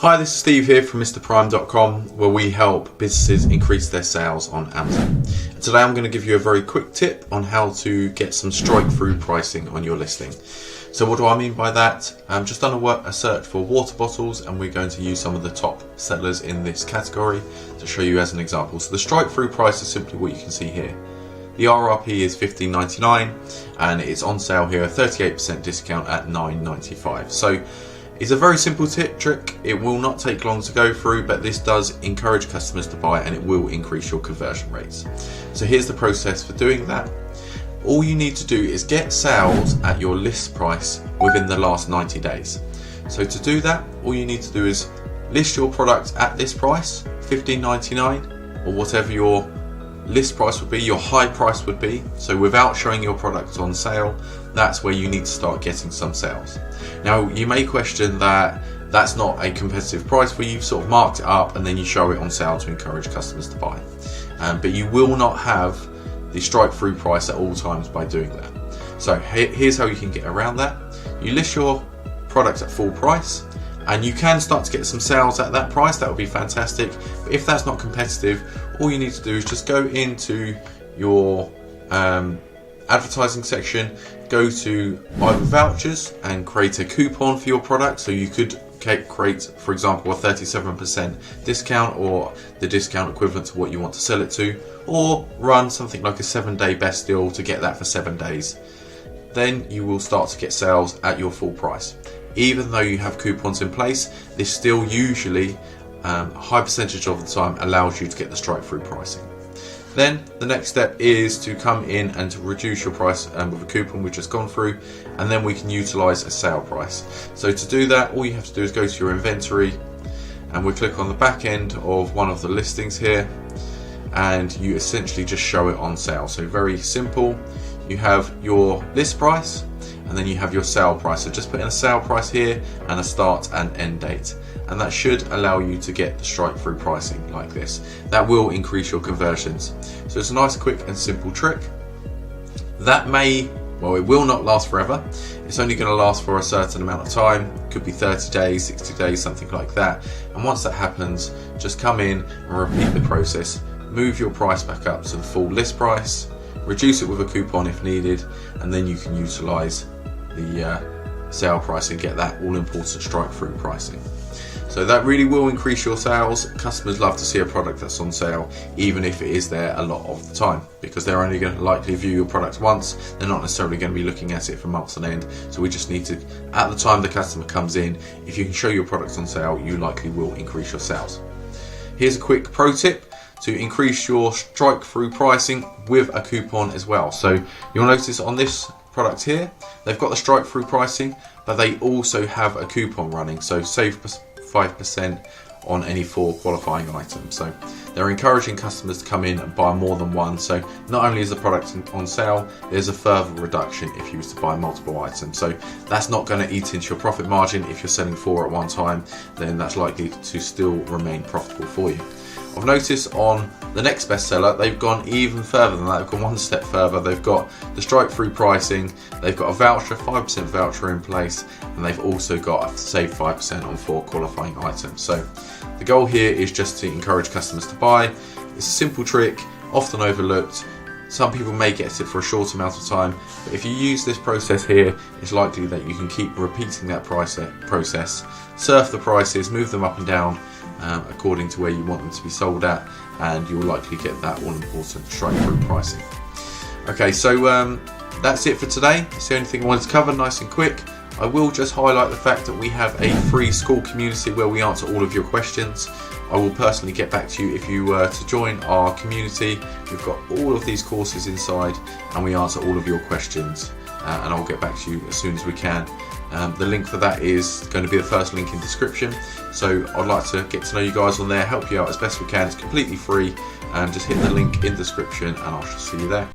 Hi, this is Steve here from MrPrime.com, where we help businesses increase their sales on Amazon. And today I'm going to give you a very quick tip on how to get some strike-through pricing on your listing. So what do I mean by that? I've just done a search for water bottles, and we're going to use some of the top sellers in this category to show you as an example. So the strike-through price is simply what you can see here. The RRP is $15.99 and it's on sale here, a 38% discount at $9.95. So it's a very simple trick. It will not take long to go through, but this does encourage customers to buy and it will increase your conversion rates. So here's the process for doing that. All you need to do is get sales at your list price within the last 90 days. So to do that, all you need to do is list your product at this price, $15.99, or whatever your list price would be, your high price would be. So without showing your product on sale, that's where you need to start getting some sales. Now you may question that that's not a competitive price where you've sort of marked it up and then you show it on sale to encourage customers to buy. But you will not have the strike-through price at all times by doing that. So here's how you can get around that. You list your product at full price, and you can start to get some sales at that price. That would be fantastic. But if that's not competitive, all you need to do is just go into your advertising section, go to either vouchers and create a coupon for your product. So you could create, for example, a 37% discount, or the discount equivalent to what you want to sell it to, or run something like a 7-day best deal to get that for 7 days. Then you will start to get sales at your full price. Even though you have coupons in place, this still usually a high percentage of the time allows you to get the strike-through pricing. Then the next step is to come in and to reduce your price with a coupon we've just gone through, and then we can utilize a sale price. So to do that, all you have to do is go to your inventory, and we click on the back end of one of the listings here, and you essentially just show it on sale. So very simple. You have your list price, and then you have your sale price. So just put in a sale price here and a start and end date, and that should allow you to get the strike-through pricing like this. That will increase your conversions. So it's a nice, quick and simple trick. That it will not last forever. It's only going to last for a certain amount of time. It could be 30 days, 60 days, something like that. And once that happens, just come in and repeat the process. Move your price back up to the full list price, reduce it with a coupon if needed, and then you can utilize the sale price and get that all-important strike-through pricing. So that really will increase your sales. Customers love to see a product that's on sale, even if it is there a lot of the time, because they're only going to likely view your product once. They're not necessarily going to be looking at it for months on end. So we just need to, at the time the customer comes in, if you can show your product on sale, you likely will increase your sales. Here's a quick pro tip to increase your strike-through pricing with a coupon as well. So you'll notice on this product here, they've got the strike-through pricing, but they also have a coupon running. So save 5% on any 4 qualifying items. So they're encouraging customers to come in and buy more than one. So not only is the product on sale, there's a further reduction if you was to buy multiple items. So that's not going to eat into your profit margin. If you're selling 4 at one time, then that's likely to still remain profitable for you. I've noticed on the next bestseller, they've gone even further than that. They've gone one step further. They've got the strike-through pricing, they've got a voucher, 5% voucher in place, and they've also got a save 5% on 4 qualifying items. So the goal here is just to encourage customers to buy. It's a simple trick, often overlooked. Some people may get it for a short amount of time, but if you use this process here, it's likely that you can keep repeating that process, surf the prices, move them up and down, according to where you want them to be sold at, and you'll likely get that all-important strike-through pricing. Okay, so that's it for today. It's the only thing I wanted to cover, nice and quick. I will just highlight the fact that we have a free school community where we answer all of your questions. I will personally get back to you if you were to join our community. We've got all of these courses inside, and we answer all of your questions, and I'll get back to you as soon as we can. The link for that is going to be the first link in description. So I'd like to get to know you guys on there, help you out as best we can. It's completely free, and just hit the link in description and I shall see you there.